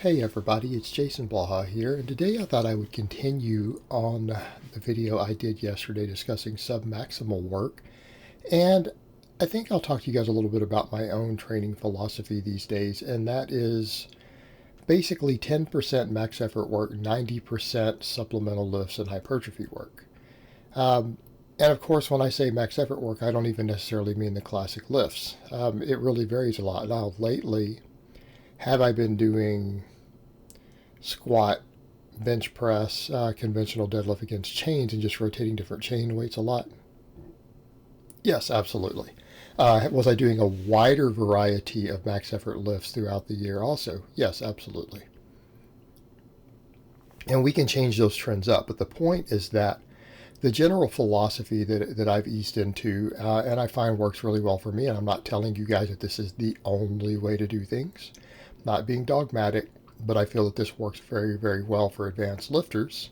Hey everybody, it's Jason Blaha here, and today I thought I would continue on the video I did yesterday discussing submaximal work, and I think I'll talk to you guys a little bit about my own training philosophy these days, and that is basically 10% max effort work, 90% supplemental lifts and hypertrophy work. And of course, when I say max effort work, I don't even necessarily mean the classic lifts. It really varies a lot. Now, lately, have I been doing squat, bench press, conventional deadlift against chains, and just rotating different chain weights a lot? Yes, absolutely. Was I doing a wider variety of max effort lifts throughout the year also? Yes, absolutely. And we can change those trends up, but the point is that the general philosophy that I've eased into, and I find works really well for me, and I'm not telling you guys that this is the only way to do things, not being dogmatic, but I feel that this works very, very well for advanced lifters,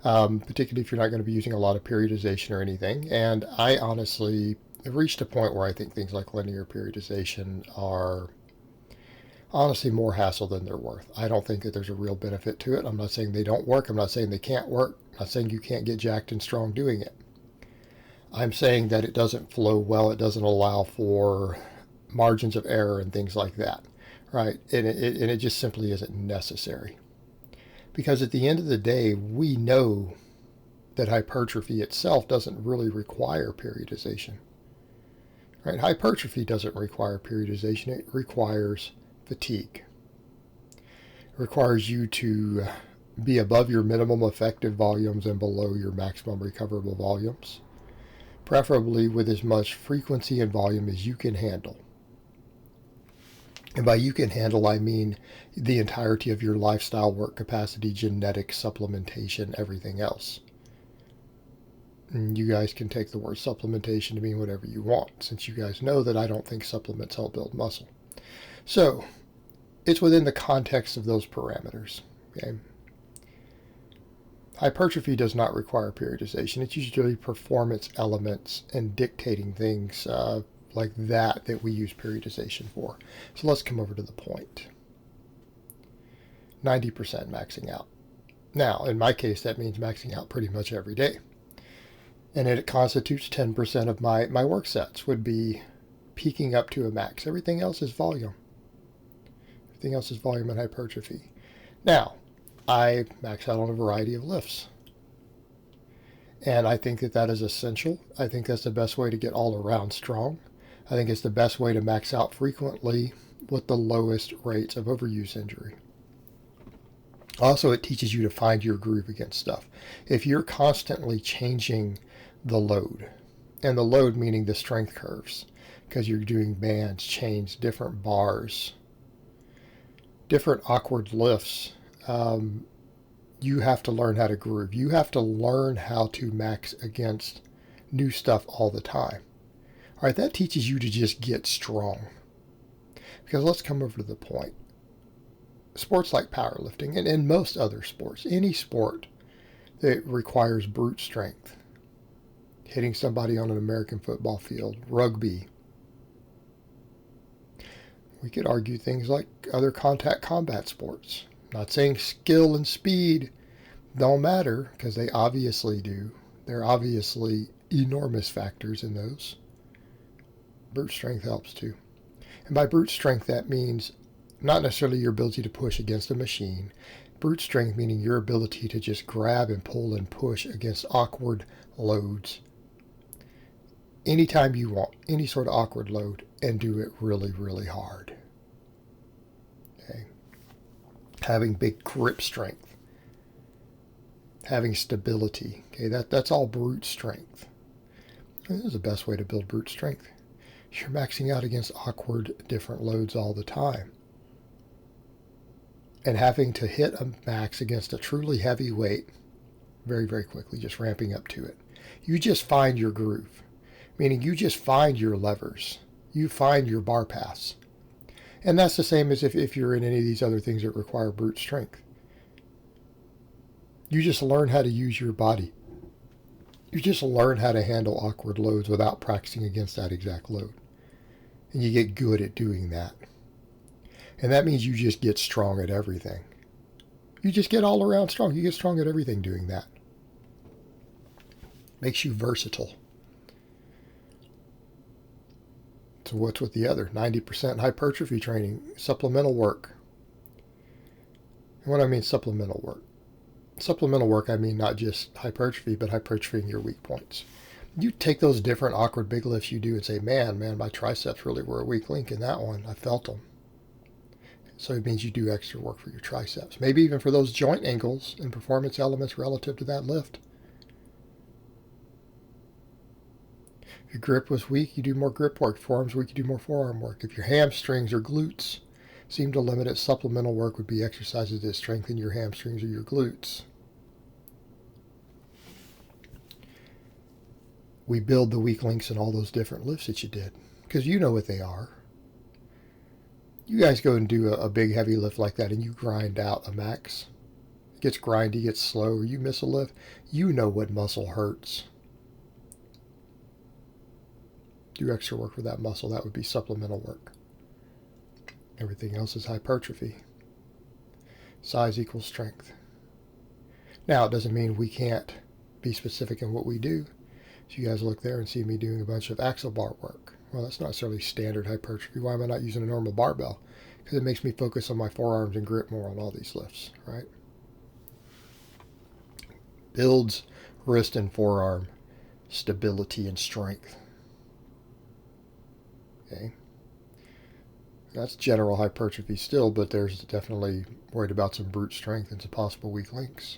particularly if you're not going to be using a lot of periodization or anything. And I honestly have reached a point where I think things like linear periodization are honestly more hassle than they're worth. I don't think that there's a real benefit to it. I'm not saying they don't work. I'm not saying they can't work. I'm not saying you can't get jacked and strong doing it. I'm saying that it doesn't flow well. It doesn't allow for margins of error and things like that. Right, and it just simply isn't necessary. Because at the end of the day, we know that hypertrophy itself doesn't really require periodization. Right, hypertrophy doesn't require periodization. It requires fatigue. It requires you to be above your minimum effective volumes and below your maximum recoverable volumes, preferably with as much frequency and volume as you can handle. And by you can handle, I mean the entirety of your lifestyle, work capacity, genetics, supplementation, everything else. And you guys can take the word supplementation to mean whatever you want, since you guys know that I don't think supplements help build muscle. So it's within the context of those parameters. Okay? Hypertrophy does not require periodization. It's usually performance elements and dictating things like that we use periodization for. So let's come over to the point. 90% maxing out. Now, in my case, that means maxing out pretty much every day. And it constitutes 10% of my work sets would be peaking up to a max. Everything else is volume. Everything else is volume and hypertrophy. Now, I max out on a variety of lifts. And I think that is essential. I think that's the best way to get all around strong. I think it's the best way to max out frequently with the lowest rates of overuse injury. Also, it teaches you to find your groove against stuff. If you're constantly changing the load, and the load meaning the strength curves, because you're doing bands, chains, different bars, different awkward lifts, you have to learn how to groove. You have to learn how to max against new stuff all the time. All right, that teaches you to just get strong. Because let's come over to the point. Sports like powerlifting and most other sports, any sport that requires brute strength, hitting somebody on an American football field, rugby. We could argue things like other contact combat sports. Not saying skill and speed don't matter, because they obviously do. They're obviously enormous factors in those. Brute strength helps too. And by brute strength, that means not necessarily your ability to push against a machine. Brute strength meaning your ability to just grab and pull and push against awkward loads. Anytime you want, any sort of awkward load, and do it really, really hard. Okay. Having big grip strength. Having stability. Okay, that's all brute strength. This is the best way to build brute strength. You're maxing out against awkward different loads all the time. And having to hit a max against a truly heavy weight very, very quickly, just ramping up to it. You just find your groove, meaning you just find your levers. You find your bar paths. And that's the same as if you're in any of these other things that require brute strength. You just learn how to use your body. You just learn how to handle awkward loads without practicing against that exact load. And you get good at doing that. And that means you just get strong at everything. You just get all around strong. You get strong at everything doing that. Makes you versatile. So what's with the other? 90% hypertrophy training, supplemental work. And what I mean supplemental work? Supplemental work, I mean not just hypertrophy, but hypertrophy in your weak points. You take those different awkward big lifts you do and say, man, my triceps really were a weak link in that one. I felt them. So it means you do extra work for your triceps. Maybe even for those joint angles and performance elements relative to that lift. If your grip was weak, you do more grip work. Forearms weak, you do more forearm work. If your hamstrings or glutes seem to limit it, supplemental work would be exercises that strengthen your hamstrings or your glutes. We build the weak links in all those different lifts that you did because you know what they are. You guys go and do a big heavy lift like that and you grind out a max. It gets grindy, it gets slow, or you miss a lift. You know what muscle hurts. Do extra work for that muscle. That would be supplemental work. Everything else is hypertrophy. Size equals strength. Now, it doesn't mean we can't be specific in what we do. So you guys look there and see me doing a bunch of axle bar work. Well, that's not necessarily standard hypertrophy. Why am I not using a normal barbell? Because it makes me focus on my forearms and grip more on all these lifts, right? Builds wrist and forearm stability and strength. Okay. That's general hypertrophy still, but there's definitely worried about some brute strength and some possible weak links.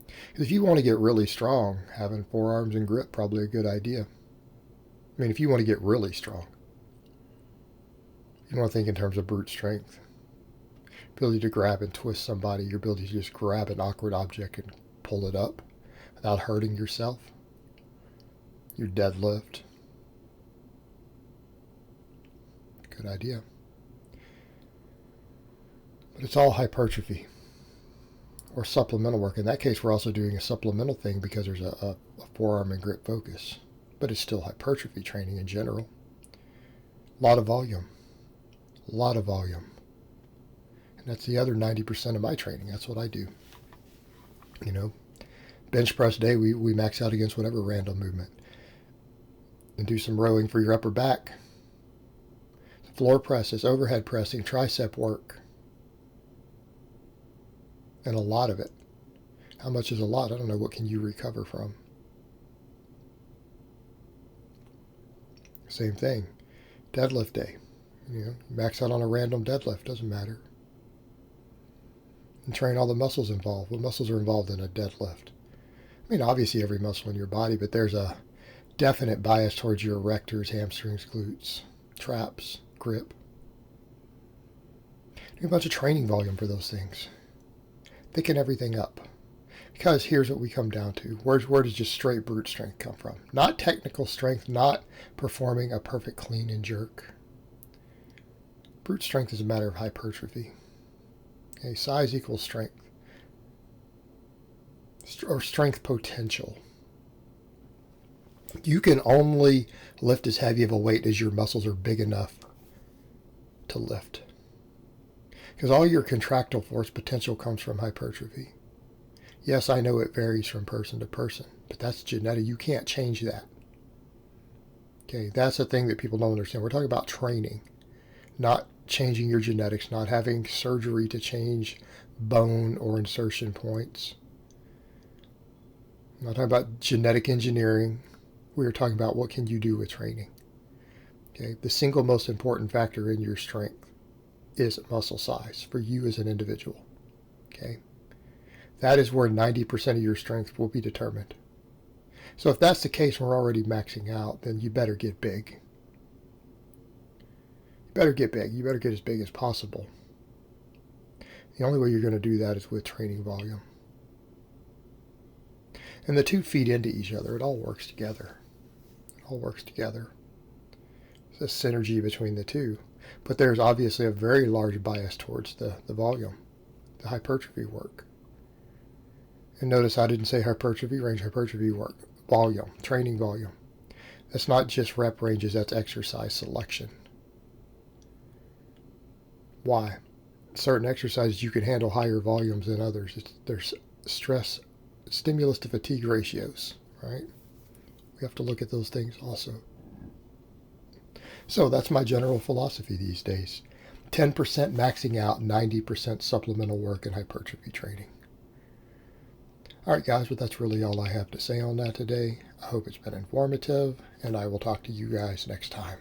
Because if you want to get really strong, having forearms and grip probably a good idea. I mean, if you want to get really strong, you want to think in terms of brute strength. Ability to grab and twist somebody, your ability to just grab an awkward object and pull it up without hurting yourself. Your deadlift. Good idea. But it's all hypertrophy or supplemental work. In that case, we're also doing a supplemental thing because there's a forearm and grip focus. But it's still hypertrophy training in general. A lot of volume. A lot of volume. And that's the other 90% of my training. That's what I do. You know, bench press day, we max out against whatever random movement. And do some rowing for your upper back. Floor presses, overhead pressing, tricep work. And a lot of it. How much is a lot? I don't know. What can you recover from? Same thing. Deadlift day. You know, max out on a random deadlift. Doesn't matter. And train all the muscles involved. What muscles are involved in a deadlift? I mean, obviously every muscle in your body, but there's a definite bias towards your erectors, hamstrings, glutes, traps, grip. Do a bunch of training volume for those things. Thicken everything up. Because here's what we come down to. Where does just straight brute strength come from? Not technical strength, not performing a perfect clean and jerk. Brute strength is a matter of hypertrophy. Okay, size equals strength. Or strength potential. You can only lift as heavy of a weight as your muscles are big enough to lift. Because all your contractile force potential comes from hypertrophy. Yes, I know it varies from person to person, but that's genetic. You can't change that. Okay, that's the thing that people don't understand. We're talking about training, not changing your genetics, not having surgery to change bone or insertion points. I'm not talking about genetic engineering. We are talking about what can you do with training. Okay, the single most important factor in your strength is muscle size for you as an individual. Okay, that is where 90% of your strength will be determined. So if that's the case, we're already maxing out, then you better get big. You better get big. You better get as big as possible. The only way you're going to do that is with training volume. And the two feed into each other. It all works together. It all works together. There's a synergy between the two. But there's obviously a very large bias towards the volume, the hypertrophy work. And notice I didn't say hypertrophy range, hypertrophy work. Volume, training volume. That's not just rep ranges, that's exercise selection. Why? certain exercises you can handle higher volumes than others. There's stress, stimulus to fatigue ratios, right? We have to look at those things also. So that's my general philosophy these days. 10% maxing out, 90% supplemental work and hypertrophy training. All right, guys, but that's really all I have to say on that today. I hope it's been informative, and I will talk to you guys next time.